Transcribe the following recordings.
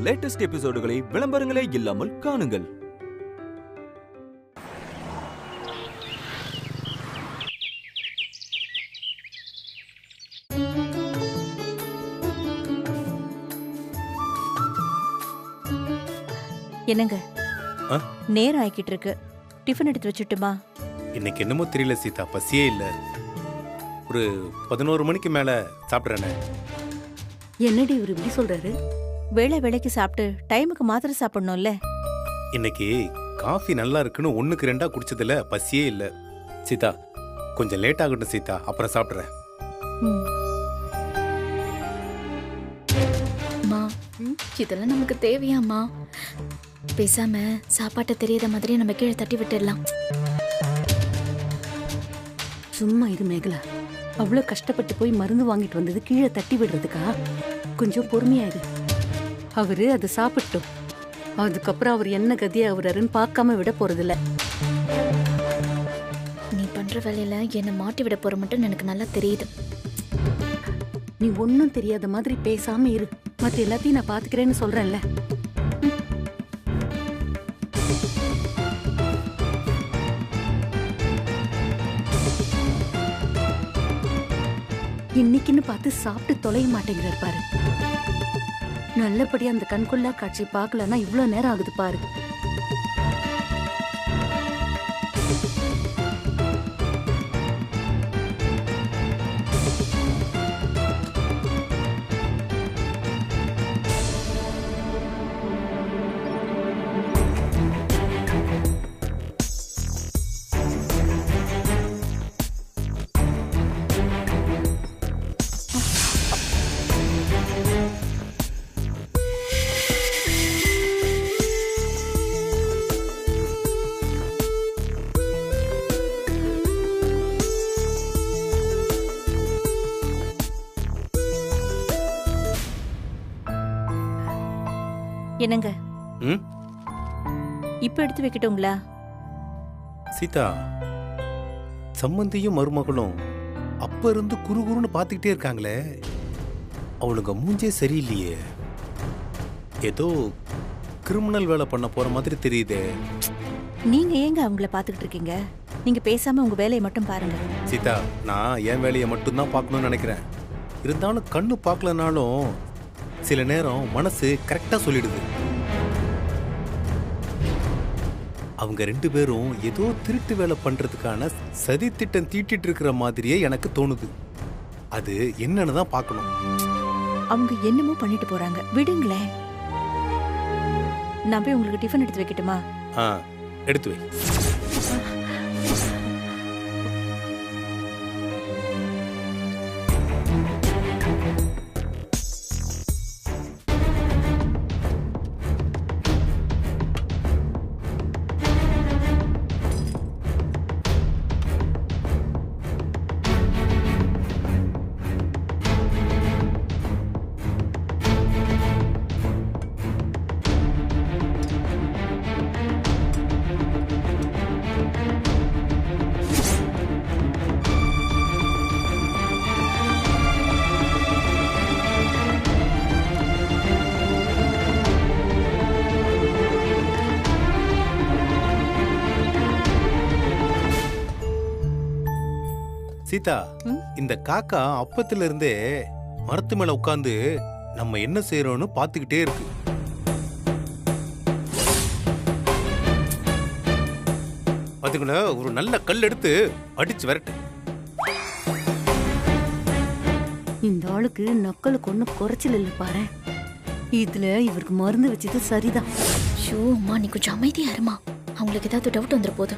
Latest எபிசோடுகளை விளம்பரங்களே இல்லாமல் காணுங்கள். என்னங்க நேரம் ஆகிட்டு இருக்கு, டிஃபன் எடுத்து வச்சுட்டுமா? இன்னைக்கு என்னமோ தெரியல சீதா, பசியே இல்லை. ஒரு 11 மணிக்கு மேல சாப்பிட்றேனே. என்னடி இவர் இப்படி சொல்றாரு? வேளை வேளைக்கு சாப்பிட்டு டைமுக்கு மாத்திரை சாப்பிடணும்ல. இன்னைக்கு காஃபி நல்லா இருக்குன்னு 1க்கு 2 குடிச்சதுல பசியே இல்லை. சீதா கொஞ்சம் லேட் ஆகட்டும் சீதா, அப்புறம் சாப்பிட்றேன். இதெல்லாம் நமக்கு தேவையாம்மா? பேசாம சாப்பாட்டை தெரியாத மாதிரி நம்ம கீழே தட்டி விட்டுடலாம். சும்மா இரு மேகலா, அவ்வளவு கஷ்டப்பட்டு போய் மருந்து வாங்கிட்டு வந்தது கீழே தட்டி விடுறதுக்கா? கொஞ்சம் பொறுமையாயிரு. அவரு அதை சாப்பிட்டோம், அதுக்கப்புறம் அவர் என்ன கதியை அவருன்னு பார்க்காம விட போறதில்ல. நீ பண்ற வேலையில என்ன மாட்டி விட போற மட்டும் எனக்கு நல்லா தெரியுது. நீ ஒன்னும் தெரியாத மாதிரி பேசாம இரு, மத்த எல்லாத்தையும் நான் பாத்துக்கிறேன்னு சொல்றேன்ல. இன்னைக்குன்னு பார்த்து சாப்பிட்டு தொலைய மாட்டேங்கிறார் பாரு. நல்லபடியா அந்த கண்கொள்ளா காட்சி பார்க்கலன்னா இவ்வளவு நேரம் ஆகுது பாரு. என்னங்க இப்ப எடுத்து வைக்கட்டுங்களா? சீதா, சம்மந்தியும் மருமகளும் அப்ப இருந்து குறுகுறுன்னு பாத்துக்கிட்டே இருக்காங்களே, அவளுங்க மூஞ்சே சரியில்லையே. ஏதோ கிரிமினல் வேலை பண்ண போற மாதிரி தெரியுதே. நீங்க ஏங்க அவங்கள பாத்துக்கிட்டு இருக்கீங்க? நீங்க பேசாம உங்க வேலையை மட்டும் பாருங்க. சீதா, நான் என் வேலையை மட்டும்தான் பார்க்கணும்னு நினைக்கிறேன். இருந்தாலும் கண்ணு பார்க்கலனாலும் சில நேரம் மனசு கரெக்டா சொல்லிடுது. அவங்க 2 பேரும் ஏதோ திருட்டு வேலை பண்றதுக்கான சதி திட்டம் தீட்டிட்டு இருக்கிற மாதிரியே எனக்கு தோணுது. அது என்னன்னு தான் பார்க்கணும். அவங்க என்னமோ பண்ணிட்டு போறாங்க, விடுங்களேன். நான் போய் உங்களுக்கு டிஃபன் எடுத்து வைக்கட்டுமா? எடுத்து வை. சீதா, இந்த காக்கா அப்பத்துல இருந்தே மரத்து மேல உட்கார்ந்து நம்ம என்ன செய்யறோம்னு பாத்துக்கிட்டே இருக்கு. பாத்துக்கல, ஒரு நல்ல கல் எடுத்து அடிச்சு விரட்டு. இந்த ஆளுக்கு நக்கலுக்கு ஒன்னும் குறைச்சல் இல்ல பாரு. இதுல இவருக்கு மருந்து வச்சது சரிதான். ஷோ அம்மா, நீ கொஞ்சம் அமைதியா இருமா. அவங்களுக்கு ஏதாவது டவுட் வந்துட போகுது.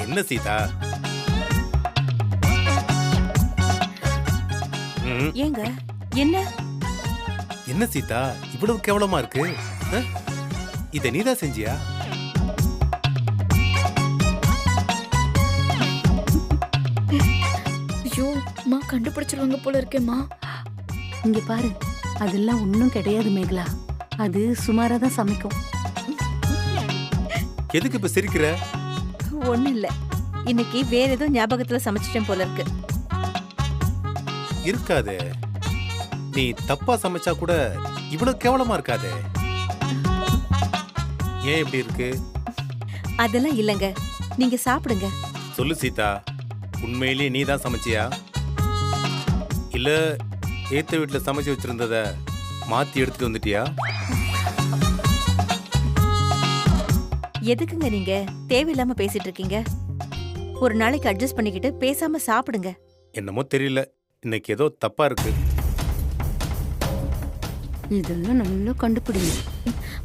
என்ன சீதா? ஏங்க என்ன என்ன சீதா இவ்வளவு கேவலமா இருக்கு? இத நீதான் செஞ்சியா? ஐயோ அம்மா, கண்டுபிடிச்சிருவாங்க போல இருக்கேம்மா. இங்க பாரு, அதெல்லாம் ஒன்னும் கிடையாது மேகலா. அது சுமாரா தான் சமைக்கும். எதுக்கு இப்ப சிரிக்கிற? ஒண்ணும் இல்ல, இன்னைக்கு வேற ஏதோ ஞாபகத்துல சமைச்சிட்டேன் போல இருக்கு. இருக்காதே, நீ தப்பா சமைச்சா கூட இவ்வளவு கேவலமா இருக்காதே. ஏன் இப்படி இருக்கு? அதெல்லாம் இல்லங்க, நீங்க சாப்பிடுங்க. சொல்லு சீதா, உண்மையிலேயே நீ தான் சமைச்சியா இல்ல ஏத்த வீட்டுல சமைச்சு வச்சிருந்தத மாத்தி எடுத்துட்டு வந்துட்டியா? எதுக்குங்க நீங்க தேவையில்லாம பேசிட்டு இருக்கீங்க? ஒரு நாளைக்கு அட்ஜஸ்ட் பண்ணிக்கிட்டு பேசாம சாப்பிடுங்க. என்னமோ தெரியல, இன்னைக்கு ஏதோ தப்பா இருக்கு. இதெல்லாம் நல்லா கண்டுபிடிங்க.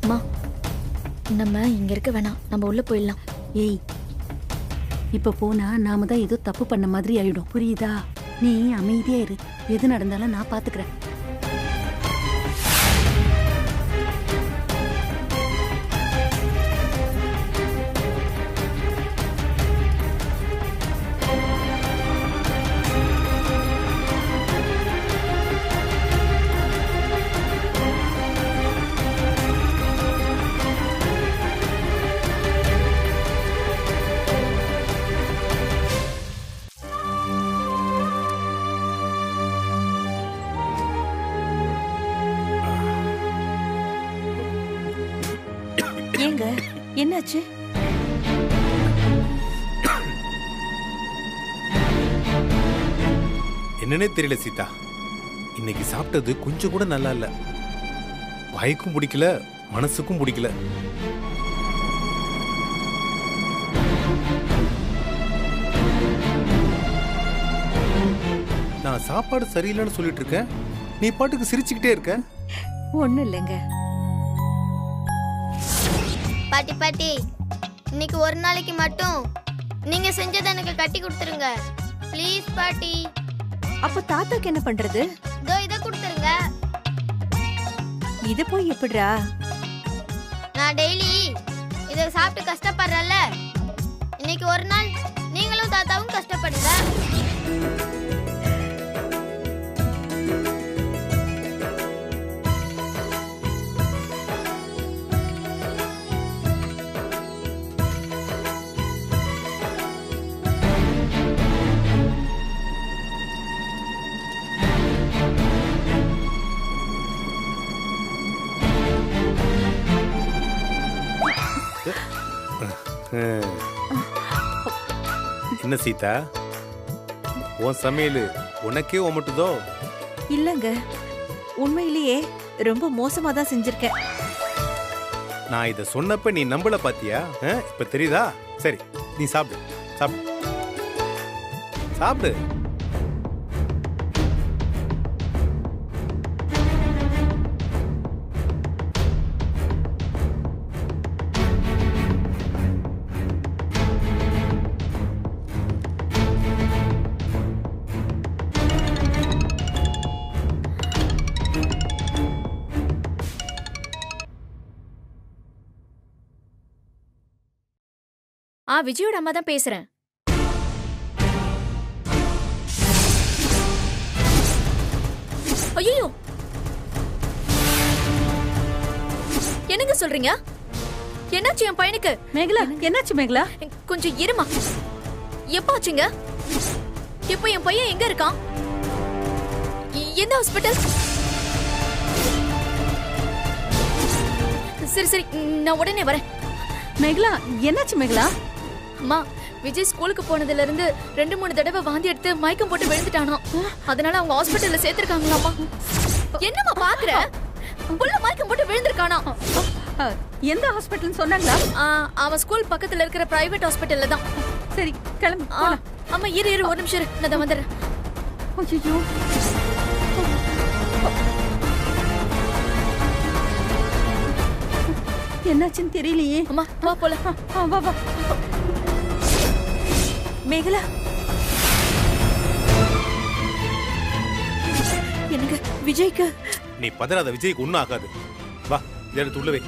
அம்மா, நம்ம இங்க இருக்க வேணாம், நம்ம உள்ள போயிடலாம். ஏய், இப்ப போனா நாம தான் ஏதோ தப்பு பண்ண மாதிரி ஆயிடும், புரியுதா? நீ அமைதியா இரு, எது நடந்தாலும் நான் பாத்துக்கிறேன். ஏங்க, என்னாச்சு? என்னன்னே தெரியல சீதா, இன்னைக்கு சாப்பிட்டது கொஞ்சம் கூட நல்லா இல்ல. வாய்க்கும் பிடிக்கல, மனசுக்கும் பிடிக்கல. நான் சாப்பாடு சரியில்லைன்னு சொல்லிட்டு இருக்கேன், நீ பாட்டுக்கு சிரிச்சுக்கிட்டே இருக்க. ஒண்ணும் இல்லைங்க. பாட்டி பாட்டி, இன்னைக்கு ஒரு நாளைக்கு மட்டும் நீங்க செஞ்சதை எனக்கு கட்டி கொடுத்துருங்க ப்ளீஸ் பாட்டி. அப்ப தாத்தாக்கு என்ன பண்றது? இதோ இதை கொடுத்துருங்க. இத போய் எப்படிடா? நான் டெய்லி இதை சாப்பிட்டு கஷ்டப்படுறேன்ல, இன்னைக்கு ஒரு நாள் நீங்களும் தாத்தாவும் கஷ்டப்படுங்க. என்ன சீதா, உன் சமையல் உனக்கே ஒமட்டுதோ? இல்லங்க, உண்மையிலேயே ரொம்ப மோசமா தான் செஞ்சிருக்கேன். நான் இத சொன்னப்ப நீ நம்பல பாத்தியா? இப்ப தெரியுதா? சரி, நீ சாப்பிடு சாப்பிடு சாப்பிடு. விஜயோட அம்மா தான் பேசுறேன். ஐயோ, என்னங்க சொல்றீங்க? என்னாச்சு என் பையனுக்கு? மேகலா, என்னாச்சு மேகலா? கொஞ்சம் இருமா. எப்ப ஆச்சுங்க? இப்போ என் பையன் எங்க இருக்கான்? எந்த ஹாஸ்பிட்டல்? சரி சரி, நான் உடனே வரேன். மேகலா, என்னாச்சு மேகலா? அம்மா, விஜய் ஸ்கூலுக்கு போனதுல இருந்து 2-3 தடவை வாந்தி எடுத்து மயக்கம் போட்டு விழுந்துட்டானோ, அதனால அவங்க ஹாஸ்பிட்டல்ல சேர்த்திருக்காங்களாமா. என்னம்மா பாக்குற? புள்ள மயக்கம் போட்டு விழுந்திருக்கானா? எந்த ஹாஸ்பிட்டல்னு சொன்னாங்களா? அவன் ஸ்கூல் பக்கத்துல இருக்கிற பிரைவேட் ஹாஸ்பிட்டல்ல தான். சரி, கிளம்பு. அம்மா இரு ஒரு நிமிஷம் இரு, நான் தான் வந்துடுறேன். ஐயோ, என்னாச்சுன்னு தெரியலையே. அம்மா வா போலாம். வா வா. மேகலா, என்னங்க விஜய்க்கு? நீ பதறாத, விஜய்க்கு ஒன்னும் ஆகாது. வா, இதை எடுத்து உள்ள வை.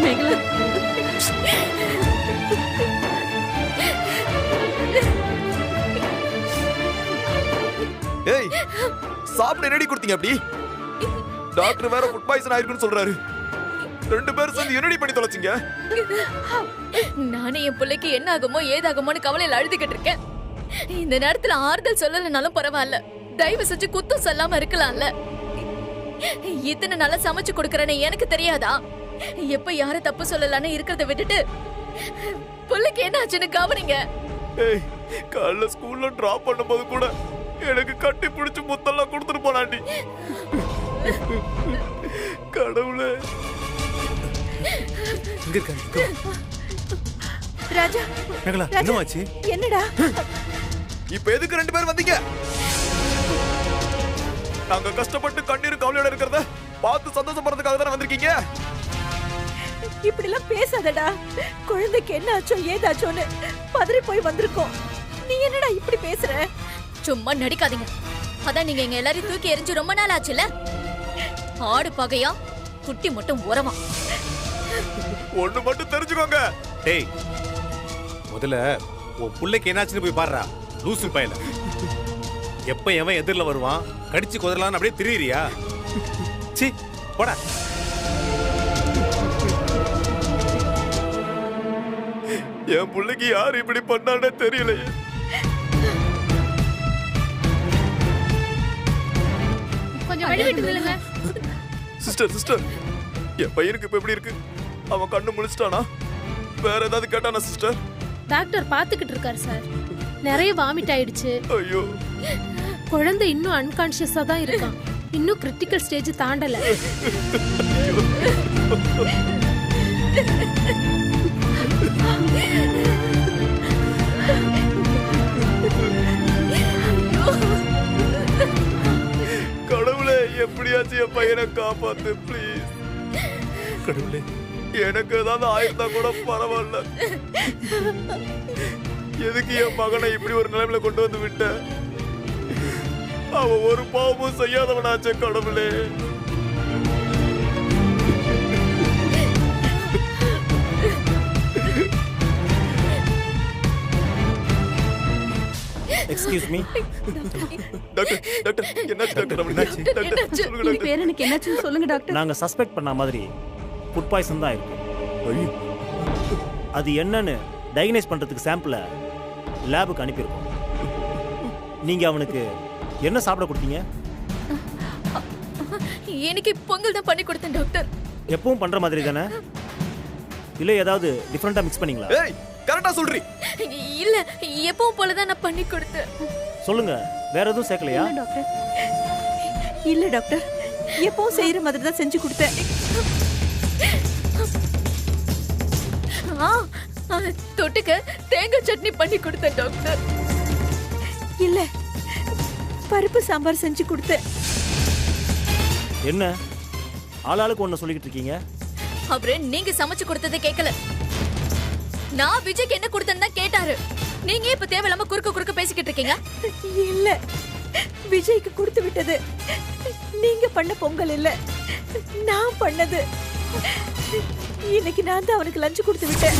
மேகலா ஏய் சாப்பிட ரெடி கொடுத்தீங்க அப்படி டாக்டர் வேற ஃபுட் பாய்சன் ஆயிருக்குன்னு சொல்றாரு. 2 பேரும் சேர்ந்து என்னடி பண்ணி தொலைச்சிங்க? நானே என் பிள்ளைக்கு என்ன ஆகுமோ ஏதாகுமோன்னு கவலையில அழுதுகிட்டு இருக்கேன். இந்த நேரத்துல ஆறுதல் சொல்லலனாலும் பரவாயில்ல, தயவு செஞ்சு குத்தம் சொல்லாம இருக்கலாம்ல. இத்தனை நாளா சமைச்சு கொடுக்கறேன்னு எனக்கு தெரியாதா? எப்ப யார தப்பு சொல்லலான்னு இருக்கிறத விட்டுட்டு பிள்ளைக்கு என்ன ஆச்சுன்னு கவனிங்க. ஏய் காலைல ஸ்கூல்ல டிராப் பண்ணும்போது கூட எனக்கு கட்டி பிடிச்சு முத்தெல்லாம் கொடுத்துட்டு போனாண்டி. கடவுளே. இங்க இருக்காங்க. ராஜா, மேகலா ராஜா. என்னமாச்சு? என்னடா? இப்ப எதுக்கு 2 பேரும் வந்தீங்க? நாங்க கஷ்டப்பட்டு கண்ணீர் கவலையோட இருக்கிறத பார்த்து சந்தோஷப்படுறதுக்காக தானே வந்திருக்கீங்க. இப்படி எல்லாம் பேசாதடா. குழந்தைக்கு என்ன ஆச்சோ ஏதாச்சோன்னு பதறி போய் வந்திருக்கோம். நீ என்னடா இப்படி பேசுற? சும்மா நடிக்காதீங்க. அதான் நீங்க எங்க எல்லாரையும் தூக்கி எறிஞ்சு ரொம்ப நாள் ஆச்சுல. ஆடு பகையா, குட்டி மட்டும் உரமா. ஒண்ணு மட்டும் தெரிஞ்சுக்கோங்க. டேய் முதல்ல உன் புள்ளைக்கு என்னாச்சுன்னு போய் பாருடா. லூசு பையல. எப்ப எவன் எதிரில் வருவான் கடிச்சு குதறலான்னு அப்படியே திரியிறியா? சி போடா. என் பிள்ளைக்கு யார் இப்படி பண்ணானே தெரியலையே. கொஞ்சம் வழி விட்டு நில்லுங்க. சிஸ்டர் என் பையனுக்கு இப்ப எப்படி இருக்கு? அவன் கண்ணு முழிச்சிட்டானா? வேற ஏதாவது கேட்டானா சிஸ்டர்? டாக்டர் பாத்துக்கிட்டு இருக்காரு சார். நிறைய வாமிட் ஆயிடுச்சு. ஐயோ குழந்தை இன்னும் அன்கான்ஷியஸா தான் இருக்கான். இன்னும் கிரிட்டிக்கல் ஸ்டேஜ் தாண்டல. கடவுளே எப்படியாச்சும் என் பையனை காப்பாத்து ப்ளீஸ். கடவுளே எனக்கு ஏதாவது ஆயிருந்தா கூட பரவாயில்ல. எதுக்கு என் மகனை இப்படி ஒரு நிலைமையில கொண்டு வந்து விட்ட? அவன் ஒரு பாவமும் செய்யாதவனாச்சே கடவுளே. எக்ஸ்கியூஸ் மீ டாக்டர் டாக்டர் என்னாச்சு டாக்டர்? என்னாச்சு டாக்டர்? சொல்லுங்க என் பேரனுக்கு என்னாச்சுன்னு சொல்லுங்க டாக்டர். நாங்க சஸ்பெக்ட் பண்ண மாதிரி ஃபுட் பாய்சன் தான் இருக்கும். ஐயோ அது என்னன்னு டயக்னைஸ் பண்றதுக்கு சாம்பிளை லேபுக்கு அனுப்பியிருக்கோம். நீங்க அவனுக்கு என்ன சாப்பிட கொடுத்தீங்க? எனக்கு பொங்கல் தான் பண்ணி கொடுத்தேன் டாக்டர். எப்பவும் பண்ற மாதிரி தானே, இல்ல ஏதாவது டிஃபரெண்டா மிக்ஸ் பண்ணீங்களா? ஏய் கரெக்ட்டா சொல்றீ? இல்ல எப்பவும் போலதான் நான் பண்ணி கொடுத்தேன். சொல்லுங்க, வேற எதுவும் சேர்க்கலையா? டாக்டர் இல்ல டாக்டர், எப்பவும் செய்யற மாதிரி தான் செஞ்சு கொடுத்தேன். தொட்டுக்க தேங்காய் சட்னி பண்ணி கொடுத்தேன் டாக்டர். இல்ல பருப்பு சாம்பார் செஞ்சு கொடுத்தேன். என்ன ஆளாளுக்கு ஒண்ணு சொல்லிக்கிட்டு இருக்கீங்க? அவரு நீங்க சமைச்சு கொடுத்ததை கேட்கல, நான் விஜய்க்கு என்ன கொடுத்தேன்னு தான் கேட்டாரு. நீங்க இப்ப தேவையில்லாம குறுக்க பேசிக்கிட்டு இருக்கீங்க. இல்ல விஜய்க்கு கொடுத்து விட்டது நீங்க பண்ண பொங்கல் இல்ல, நான் பண்ணது. இன்னைக்கு நான் தான் அவனுக்கு லஞ்ச் கொடுத்து விட்டேன்.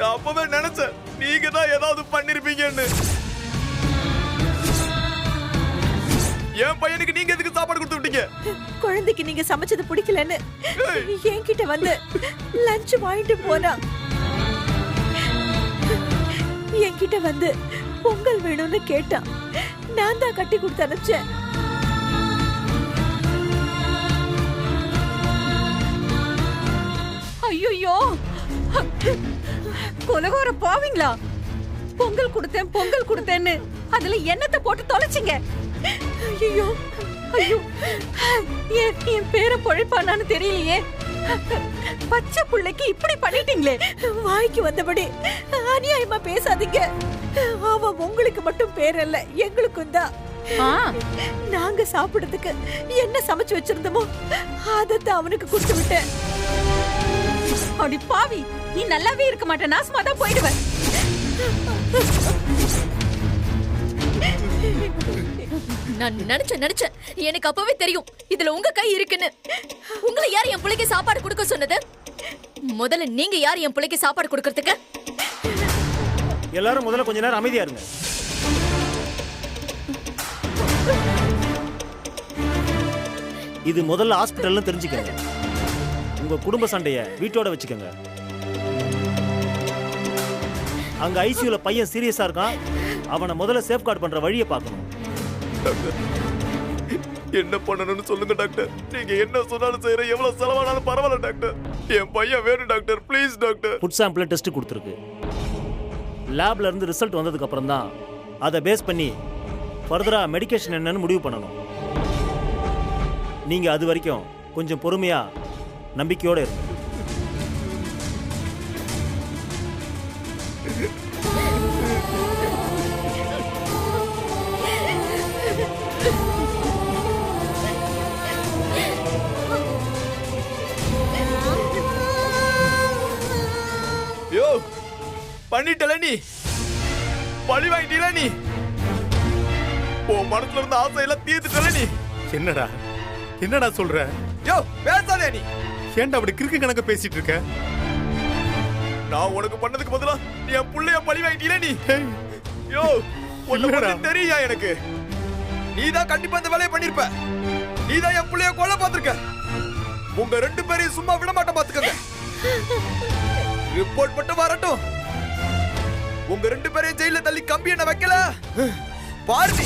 அப்பவே நினைச்சேன் நீங்க தான் ஏதாவது பண்ணிருப்பீங்கன்னு. என் பையனுக்கு நீங்க எதுக்கு சாப்பாடு கொடுத்து விட்டீங்க? குழந்தைக்கு நீங்க சமைச்சது பிடிக்கலன்னு என்கிட்ட வந்து லஞ்ச் வாங்கிட்டு போனா. என்கிட்ட வந்து பொங்கல் வேணும்னு கேட்டான். நான் தான் கட்டி கொடுத்து அனுப்பிச்சேன். ஐயோ கொலகார பாவீங்களா! பொங்கல் கொடுத்தேன்னு அதுல என்னத்தை போட்டு தொலைச்சிங்க? ஐயோ ஐயோ, என் பேரை பொழைப்பானான்னு தெரியலையே. பச்சை புள்ளைக்கு இப்படி பண்ணிட்டீங்களே. வாய்க்கு வந்தபடி அநியாயமா பேசாதீங்க. அவ உங்களுக்கு மட்டும் பேர் அல்ல, எங்களுக்கும் தான். நாங்க சாப்பிடுறதுக்கு என்ன சமைச்சு வச்சிருந்தோமோ அதத்தான் அவனுக்கு கொடுத்து விட்டேன். அடி பாவி, நீ நல்லாவே இருக்க மாட்ட, நாசமா தான் போயிடுவேன். நான் நினைச்சேன் எனக்கு அப்பவே தெரியும் இதுல உங்க கை இருக்குன்னு. உங்களை யார் என் பிள்ளைக்கு சாப்பாடு கொடுக்க சொன்னது? முதல்ல நீங்க யார் என் பிள்ளைக்கு சாப்பாடு கொடுக்கறதுக்கு? எல்லாரும் முதல்ல கொஞ்ச நேரம் அமைதியா இருங்க. இது முதல்ல ஹாஸ்பிட்டல்னு தெரிஞ்சுக்கங்க. உங்க குடும்ப சண்டைய வீட்டோட வச்சுக்கோங்க. அங்க ஐசியூல பையன் சீரியஸா இருக்கான். அவனை முதல்ல சேஃப்கார்ட் பண்ற வழியை பார்க்கணும். என்ன பண்ணணும்னு சொல்லுங்க டாக்டர். நீங்க என்ன சொன்னாலும் செய்யறேன். எவ்வளவு செலவானாலும் பரவாயில்ல டாக்டர். என் பையன் வேணும் doctor, please doctor. Food sample test கொடுத்துருக்கு. லேப்ல இருந்து ரிசல்ட் வந்ததுக்கு அப்புறம் தான் அதை பேஸ் பண்ணி ஃபர்தரா மெடிகேஷன் என்னன்னு முடிவு பண்ணணும். நீங்க அது வரைக்கும் கொஞ்சம் பொறுமையா நம்பிக்கையோட இருங்க. யோ, பண்ணிட்டல நீ, பழி வாங்கிட்டீல நீ, உன் மனசுல இருந்த ஆசையெல்லாம் தீர்த்துட்டல நீ. என்னடா சொல்ற? யோ, பேசாதே நீ. ஏன்டா அப்படி கிறுக்கு கணக்க பேசிட்டு இருக்க? நான் உனக்கு பண்ணதுக்கு பதிலா நீ என் புள்ளைய பழி வாங்கிட்டீல நீ. யோ, உன்னை பத்தி தெரியா எனக்கு? நீதான் கண்டிப்பா இந்த வேலையை பண்ணிருப்ப. நீதான் என் புள்ளைய கொல்ல பார்த்திருக்க. உங்க ரெண்டு பேரையும் சும்மா விட மாட்டேன் பாத்துக்கங்க. ரிப்போர்ட் மட்டும் வரட்டும். உங்க ரெண்டு பேரையும் ஜெயில தள்ளி கம்பி என்ன வைக்கல பாரு.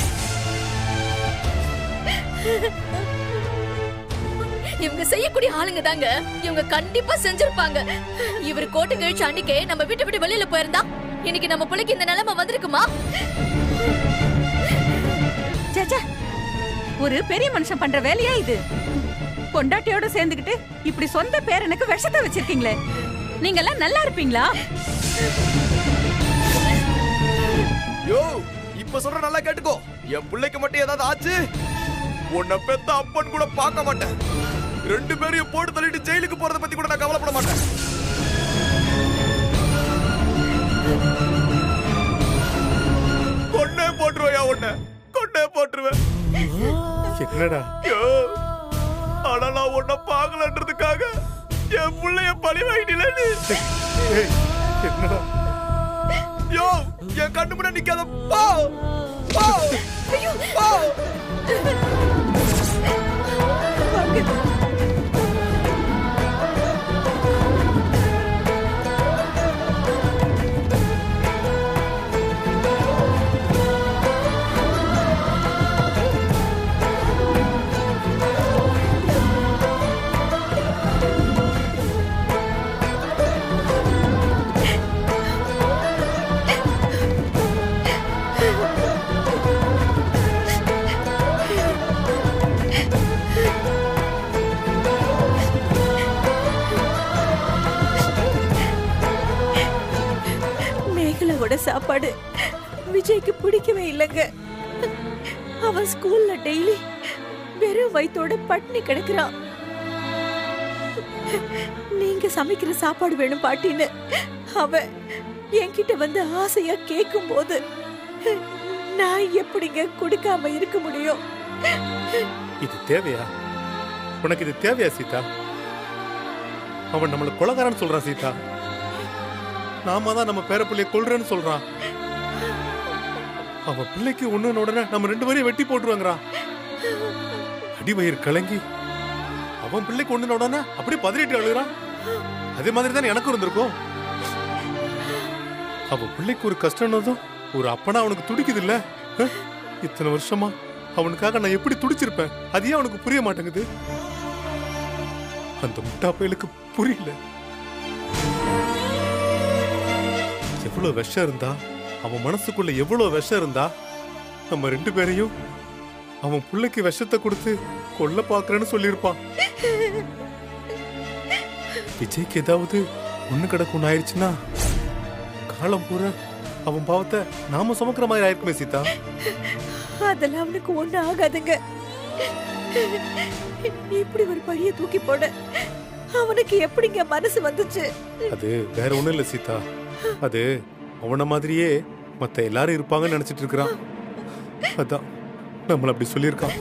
இவங்க செய்யக்கூடிய ஆளுங்க தாங்க. இவங்க கண்டிப்பா செஞ்சிருப்பாங்க. இவர் கோட்டை கழிச்சு அன்னைக்கே நம்ம வீட்டை விட்டு வெளியில போயிருந்தா இன்னைக்கு நம்ம பிள்ளைக்கு இந்த நிலைமை வந்திருக்குமா? சேச்சே, ஒரு பெரிய மனுஷன் பண்ற வேலையா இது? பொண்டாட்டியோட சேர்ந்துக்கிட்டு இப்படி சொந்த பேரனுக்கு விஷத்தை வச்சிருக்கீங்களே. நீங்க எல்லாம் நல்லா இருப்பீங்களா? யோ, இப்ப சொல்ற நல்லா கேட்டுக்கோ. என் பிள்ளைக்கு மட்டும் ஏதாவது ஆச்சு, உன்னை பெத்த அப்பன் கூட பார்க்க மாட்டேன். ரெண்டு பேரையும் போட்டு தள்ளிட்டு ஜெயிலுக்கு போறத பத்தி கூட நான் கவலைப்பட மாட்டேன். கொன்னே போட்டுருவையா, உன்னை கொன்னே போட்டுருவேன். என்னடா? யோ, ஆனா நான் உன்னை பார்க்கலன்றதுக்காக என் பிள்ளைய பழி வாங்கிட்டீல நீ. என்னடா? யோ, என் கண்ணு முன்னாடி நிக்காத. போ போ போ. சாப்பாடு விஜய்க்கு பிடிக்கவே இல்லைங்க. அவன் ஸ்கூல்ல டெய்லி வெறும் வயித்தோட பட்டினி கிடக்குறான். நீங்க சமைக்கிற சாப்பாடு வேணும் பாட்டின்னு அவன் என்கிட்ட வந்து ஆசையா கேட்கும் போது நான் எப்படிங்க கொடுக்காம இருக்க முடியும்? இது தேவையா? உனக்கு இது தேவையா சீதா? அவன் நம்மள கொலைகாரன்னு சொல்றான் சீதா. நாம தான் நம்ம பேர பிள்ளைய கொல்றேன்னு சொல்றான். அவன் பிள்ளைக்கு ஒண்ணு உடனே நம்ம ரெண்டு பேரையும் வெட்டி போட்டுருவாங்கறான். அடிவயிறு கலங்கி அவன் பிள்ளைக்கு ஒண்ணு உடனே அப்படியே பதறிட்டு அழுகுறான். அதே மாதிரி தானே எனக்கும் இருந்திருக்கும். அவன் பிள்ளைக்கு ஒரு கஷ்டம்னதும் ஒரு அப்பனா அவனுக்கு துடிக்குது இல்ல? இத்தனை வருஷமா அவனுக்காக நான் எப்படி துடிச்சிருப்பேன். அது ஏன் அவனுக்கு புரிய மாட்டேங்குது? அந்த முட்டா பயலுக்கு புரியல. எவ்வளவு விஷம் இருந்தா, அவன் மனசுக்குள்ள எவ்வளவு விஷம் இருந்தா நம்ம ரெண்டு பேரையும் அவன் புள்ளைக்கு விஷத்தை கொடுத்து கொல்ல பாக்குறேன்னு சொல்லியிருப்பான். விஜய்க்கு ஏதாவது ஒண்ணு கிடக்கும் ஆயிடுச்சுன்னா காலம் பூரா அவன் பாவத்தை நாம சுமக்கிற மாதிரி ஆயிருக்குமே சீதா. அதெல்லாம் அவனுக்கு ஒண்ணு ஆகாதுங்க. இப்படி ஒரு பழிய தூக்கி போட அவனுக்கு எப்படிங்க மனசு வந்துச்சு? அது வேற ஒண்ணும் இல்ல சீதா, அது அவன மாதிரியே மத்த எல்லாரும் இருப்பாங்கன்னு நினைச்சிட்டு இருக்கிறான். அதான் நம்மள அப்படி சொல்லியிருக்கான்.